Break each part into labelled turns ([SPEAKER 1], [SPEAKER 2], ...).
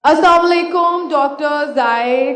[SPEAKER 1] Assalamu alaikum, Dr. Zaid.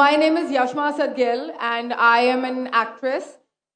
[SPEAKER 1] My name is Yashma Sadgil and I am an actress.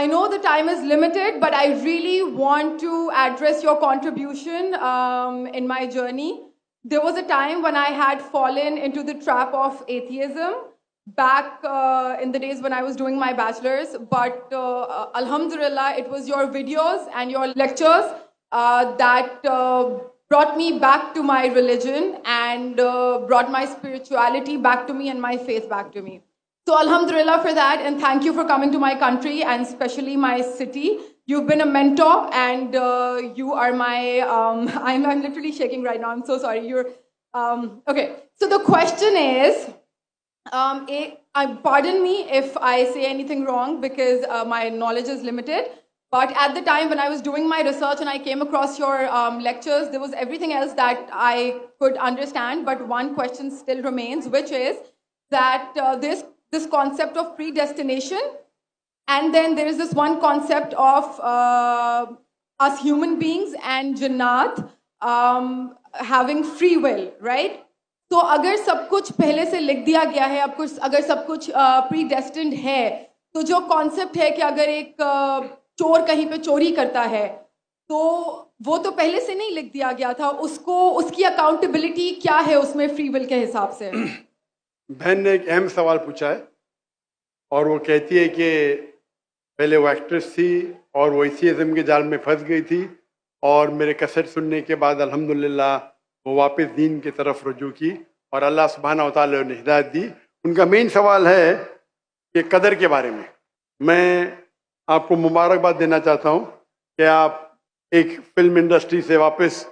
[SPEAKER 1] I know the time is limited, but I really want to address your contribution in my journey. There was a time when I had fallen into the trap of atheism back in the days when I was doing my bachelor's, but alhamdulillah, it was your videos and your lectures that brought me back to my religion and brought my spirituality back to me and my faith back to me. So alhamdulillah for that, and thank you for coming to my country and especially my city. You've been a mentor and you are my, I'm literally shaking right now, I'm so sorry. Okay, so the question is, pardon me if I say anything wrong because my knowledge is limited. But at the time when I was doing my research and I came across your lectures, there was everything else that I could understand. But one question still remains, which is that this concept of predestination, and then there is this one concept of us human beings and Jannat having free will, right? تو اگر سب کچھ پہلے سے لکھ دیا گیا ہے، اگر سب کچھ پری ڈیسٹنڈ ہے، تو جو کانسیپٹ ہے کہ اگر ایک چور کہیں پہ چوری کرتا ہے تو وہ تو پہلے سے نہیں لکھ دیا گیا تھا، اس کی اکاؤنٹیبلٹی کیا ہے اس میں فری ول کے حساب سے؟
[SPEAKER 2] بہن نے ایک اہم سوال پوچھا ہے اور وہ کہتی ہے کہ پہلے وہ ایکٹریس تھی اور وہ ایتھیزم کے جال میں پھنس گئی تھی اور میرے کیسٹ سننے کے بعد الحمدللہ وہ واپس دین کی طرف رجوع کی اور اللہ سبحانہ و تعالیٰ نے ہدایت دی. ان کا مین سوال ہے کہ قدر کے بارے میں. میں آپ کو مبارکباد دینا چاہتا ہوں کہ آپ ایک فلم انڈسٹری سے واپس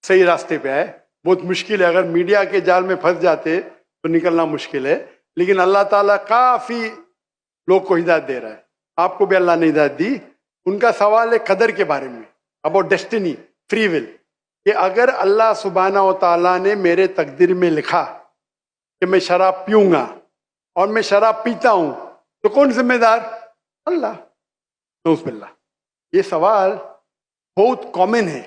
[SPEAKER 2] صحیح راستے پہ آئے. بہت مشکل ہے، اگر میڈیا کے جال میں پھنس جاتے تو نکلنا مشکل ہے، لیکن اللہ تعالیٰ کافی لوگ کو ہدایت دے رہا ہے. آپ کو بھی اللہ نے ہدایت دی. ان کا سوال ہے قدر کے بارے میں، اباؤٹ ڈیسٹنی، فری ول، کہ اگر اللہ سبحانہ و تعالیٰ نے میرے تقدیر میں لکھا کہ میں شراب پیوں گا اور میں شراب پیتا ہوں تو کون ذمہ دار؟ اللہ. نعوذ باللہ. یہ سوال بہت کامن ہے،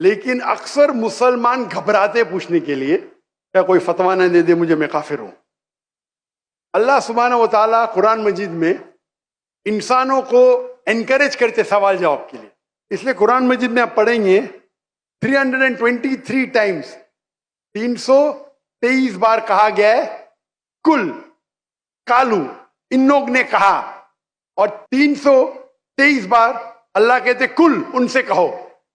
[SPEAKER 2] لیکن اکثر مسلمان گھبراتے پوچھنے کے لیے کیا کوئی فتویٰ نہ دے دے مجھے، میں کافر ہوں. اللہ سبحانہ و تعالیٰ قرآن مجید میں انسانوں کو انکریج کرتے سوال جواب کے لیے. اس لیے قرآن مجید میں آپ پڑھیں گے 323 ٹائمز، 323 بار کہا گیا ہے کل، کالو، ان لوگ نے کہا، اور 323 بار اللہ کہتے کل، ان سے کہو.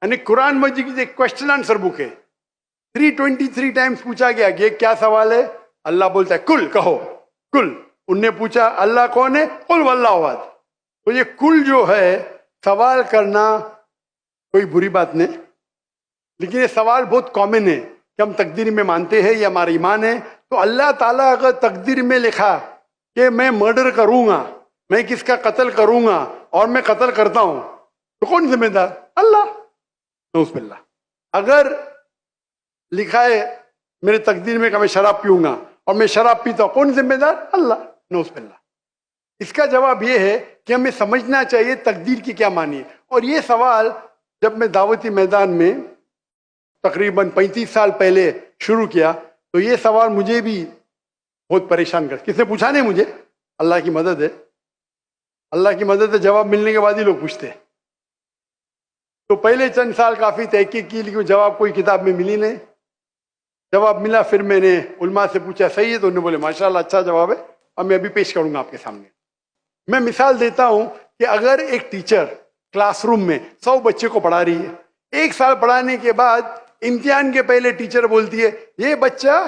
[SPEAKER 2] یعنی قرآن مجید ایک کوشچن آنسر بک ہے. 323 ٹائمز پوچھا گیا کہ یہ کیا سوال ہے، اللہ بولتا ہے کل، کہو کل. ان نے پوچھا اللہ کون ہے، قل واللہ احد. تو یہ کل جو ہے سوال کرنا کوئی بری بات نہیں، لیکن یہ سوال بہت کامن ہے کہ ہم تقدیر میں مانتے ہیں، یہ ہمارا ایمان ہے. تو اللہ تعالیٰ اگر تقدیر میں لکھا کہ میں مرڈر کروں گا، میں کس کا قتل کروں گا اور میں قتل کرتا ہوں، تو کون ذمہ دار؟ اللہ. نعوذ باللہ. اگر لکھا ہے میرے تقدیر میں کہ میں شراب پیوں گا اور میں شراب پیتا ہوں، کون ذمہ دار؟ اللہ. نعوذ باللہ. اس کا جواب یہ ہے کہ ہمیں سمجھنا چاہیے تقدیر کی کیا معنی ہے. اور یہ سوال جب میں دعوتی میدان میں تقریباً 35 سال پہلے شروع کیا تو یہ سوال مجھے بھی بہت پریشان کر. کس نے پوچھا نہیں مجھے، اللہ کی مدد ہے، اللہ کی مدد ہے، جواب ملنے کے بعد ہی لوگ پوچھتے. تو پہلے چند سال کافی تحقیق کی، لیکن جواب کوئی کتاب میں ملی نہیں. جواب ملا، پھر میں نے علماء سے پوچھا صحیح ہے، تو انہوں نے بولے ماشاءاللہ اچھا جواب ہے، اب میں ابھی پیش کروں گا آپ کے سامنے. میں مثال دیتا ہوں کہ اگر ایک ٹیچر کلاس روم میں 100 بچے کو پڑھا رہی ہے، 1 سال پڑھانے کے بعد امتحان کے پہلے ٹیچر بولتی ہے یہ بچہ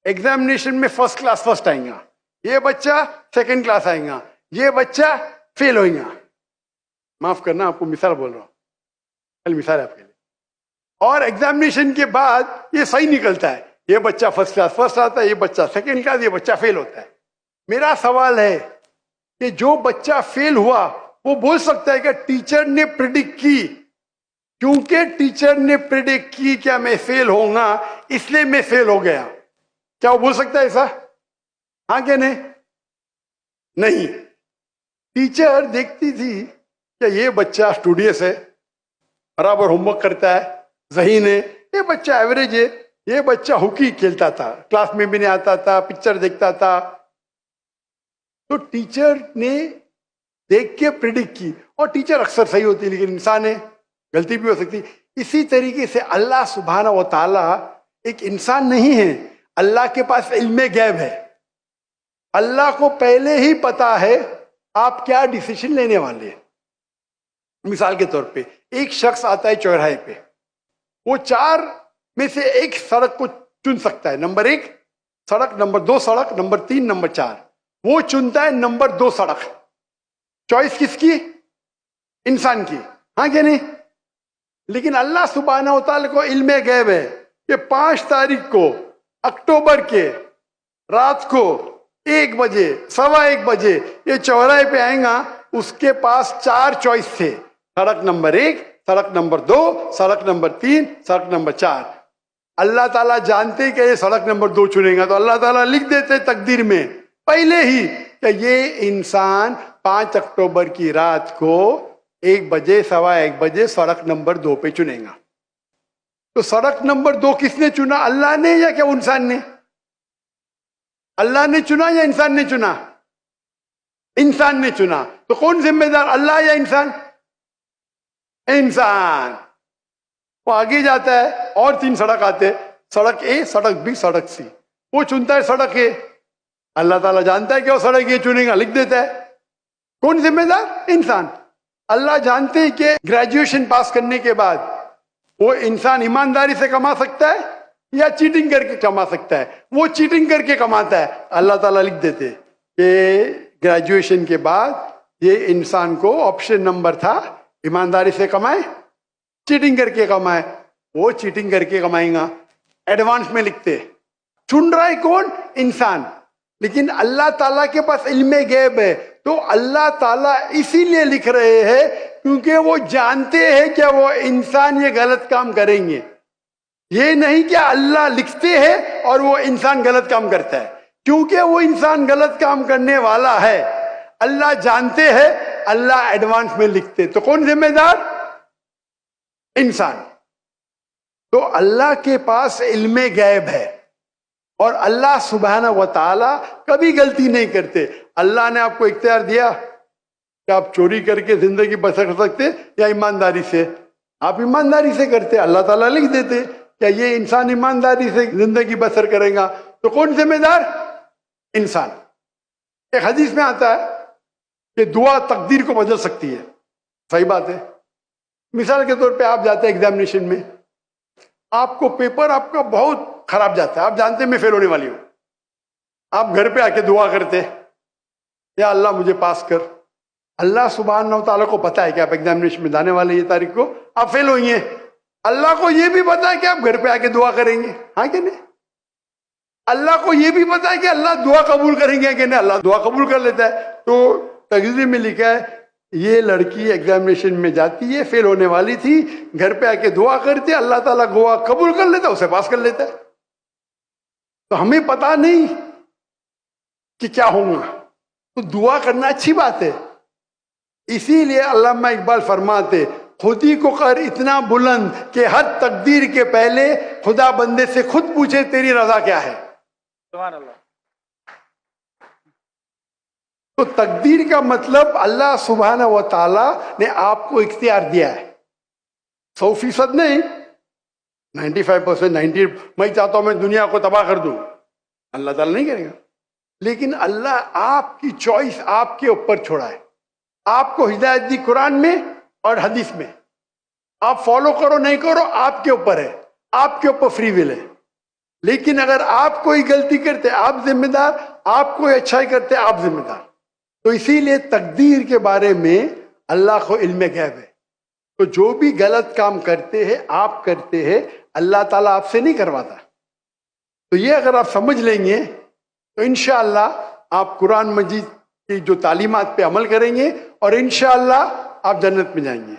[SPEAKER 2] ایگزامینیشن میں فرسٹ کلاس فرسٹ آئیں گا، یہ بچہ سیکنڈ کلاس آئیں گا، یہ بچہ فیل ہوئیں گا. معاف کرنا، آپ کو مثال بول رہا ہوں، کل مثال ہے آپ کے لیے. اور ایگزامینیشن کے بعد یہ صحیح نکلتا ہے، یہ بچہ فرسٹ کلاس فرسٹ آتا ہے، یہ بچہ سیکنڈ کلاس، یہ بچہ فیل ہوتا ہے. میرا سوال ہے کہ جو بچہ فیل ہوا وہ بول سکتا ہے کہ ٹیچر نے پریڈکٹ کی، کیونکہ ٹیچر نے پریڈکٹ کی کیا میں فیل ہوں گا اس لیے میں فیل ہو گیا. کیا وہ بول سکتا ہے ایسا؟ ہاں کہ نہیں؟ نہیں. ٹیچر دیکھتی تھی کہ یہ بچہ اسٹوڈیس ہے، برابر ہوم ورک کرتا ہے, ذہین ہے, یہ بچہ ایوریج ہے, یہ بچہ ہاکی کھیلتا تھا, کلاس میں بھی نہیں آتا تھا, پکچر دیکھتا تھا. تو ٹیچر نے دیکھ کے پریڈکٹ کی, اور ٹیچر اکثر صحیح ہوتی ہے لیکن انسان ہے, غلطی بھی ہو سکتی. اسی طریقے سے اللہ سبحانہ و تعالی ایک انسان نہیں ہے, اللہ کے پاس علم غیب ہے. اللہ کو پہلے ہی پتا ہے آپ کیا ڈیسیشن لینے والے ہیں. مثال کے طور پہ ایک شخص آتا ہے چوراہے پہ, وہ 4 میں سے ایک سڑک کو چن سکتا ہے, نمبر 1 سڑک, نمبر 2 سڑک, نمبر 3, نمبر 4. وہ چنتا ہے نمبر 2 سڑک. چوائس کس کی؟ انسان کی, ہاں کہ نہیں؟ لیکن اللہ سبحانہ و تعالی کو علم غیب ہے کہ 5 تاریخ کو اکتوبر کے رات کو 1 بجے 1:15 بجے یہ چوراہے پہ آئیں گا, اس کے پاس 4 چوائس تھے, سڑک نمبر 1, سڑک نمبر 2, سڑک نمبر 3, سڑک نمبر 4. اللہ تعالیٰ جانتے کہ یہ سڑک نمبر 2 چنے گا, تو اللہ تعالیٰ لکھ دیتے تقدیر میں پہلے ہی کہ یہ انسان 5 اکتوبر کی رات کو 1 بجے 1:15 بجے سڑک نمبر 2 پہ چنے گا. تو سڑک نمبر 2 کس نے چنا, اللہ نے یا کیا انسان نے؟ اللہ نے چنا یا انسان نے چنا؟ انسان نے چنا. تو کون ذمہ دار, اللہ یا انسان؟ انسان. وہ آگے جاتا ہے اور 3 سڑک آتے, سڑک اے, سڑک بی, سڑک سی. وہ چنتا ہے سڑک اے, اللہ تعالیٰ جانتا ہے کہ وہ سڑک یہ چنے گا, لکھ دیتا ہے. کون ذمہ دار؟ انسان. اللہ جانتے ہیں کہ گریجویشن پاس کرنے کے بعد وہ انسان ایمانداری سے کما سکتا ہے یا چیٹنگ کر کے کما سکتا ہے. وہ چیٹنگ کر کے کماتا ہے, اللہ تعالیٰ لکھ دیتے کہ گریجویشن کے بعد یہ انسان کو آپشن نمبر تھا, ایمانداری سے کمائے, چیٹنگ کر کے کمائے. وہ چیٹنگ کر کے کمائیں گا, ایڈوانس میں لکھتے. چن رہا ہے کون؟ انسان. لیکن اللہ تعالیٰ کے پاس علم غیب ہے, تو اللہ تعالیٰ اسی لیے لکھ رہے ہیں کیونکہ وہ جانتے ہیں کہ وہ انسان یہ غلط کام کریں گے. یہ نہیں کہ اللہ لکھتے ہیں اور وہ انسان غلط کام کرتا ہے, کیونکہ وہ انسان غلط کام کرنے والا ہے. اللہ جانتے ہیں, اللہ ایڈوانس میں لکھتے. تو کون ذمہ دار؟ انسان. تو اللہ کے پاس علم غیب ہے, اور اللہ سبحانہ و تعالی کبھی غلطی نہیں کرتے. اللہ نے آپ کو اختیار دیا کہ آپ چوری کر کے زندگی بسر کر سکتے یا ایمانداری سے. آپ ایمانداری سے کرتے, اللہ تعالیٰ لکھ دیتے کہ یہ انسان ایمانداری سے زندگی بسر کرے گا. تو کون ذمہ دار؟ انسان. ایک حدیث میں آتا ہے کہ دعا تقدیر کو بدل سکتی ہے. صحیح بات ہے. مثال کے طور پہ آپ جاتے ہیں ایگزامینیشن میں, آپ کو پیپر آپ کا بہت خراب جاتا ہے, آپ جانتے ہیں میں فیل ہونے والی ہوں. آپ گھر پہ آ کے دعا کرتے, یا اللہ مجھے پاس کر. اللہ سبحانہ و تعالیٰ کو پتا ہے کہ آپ ایگزامینیشن میں جانے والے, یہ تاریخ کو آپ فیل ہوئی ہیں. اللہ کو یہ بھی پتا ہے کہ آپ گھر پہ آ کے دعا کریں گے, ہاں کہ نہیں؟ اللہ کو یہ بھی پتا ہے کہ اللہ دعا قبول کریں گے کہ نہیں, اللہ دعا قبول کر لیتا ہے. تو تقریر میں لکھا ہے یہ لڑکی ایگزامینیشن میں جاتی ہے, فیل ہونے والی تھی, گھر پہ آ کے دعا کرتے, اللہ تعالیٰ دعا قبول کر لیتا, اسے پاس کر لیتا ہے. تو ہمیں پتا نہیں کہ کیا ہوگا, تو دعا کرنا اچھی بات ہے. اسی لیے علامہ اقبال فرماتے خودی کو کر اتنا بلند کہ ہر تقدیر کے پہلے خدا بندے سے خود پوچھے تیری رضا کیا ہے.
[SPEAKER 3] سبحان اللہ.
[SPEAKER 2] تو تقدیر کا مطلب اللہ سبحانہ و تعالی نے آپ کو اختیار دیا ہے, 100% نہیں, 95%, 90. میں چاہتا ہوں میں دنیا کو تباہ کر دوں, اللہ تعالیٰ نہیں کرے گا. لیکن اللہ آپ کی چوائس آپ کے اوپر چھوڑا ہے. آپ کو ہدایت دی قرآن میں اور حدیث میں, آپ فالو کرو نہیں کرو آپ کے اوپر ہے, آپ کے اوپر فری ول ہے. لیکن اگر آپ کوئی غلطی کرتے آپ ذمہ دار, آپ کوئی اچھائی کرتے آپ ذمہ دار. تو اسی لیے تقدیر کے بارے میں اللہ کو علم غیب ہے. تو جو بھی غلط کام کرتے ہیں آپ کرتے ہیں, اللہ تعالیٰ آپ سے نہیں کرواتا. تو یہ اگر آپ سمجھ لیں گے تو انشاءاللہ آپ قرآن مجید کی جو تعلیمات پہ عمل کریں گے اور انشاءاللہ آپ جنت میں جائیں گے.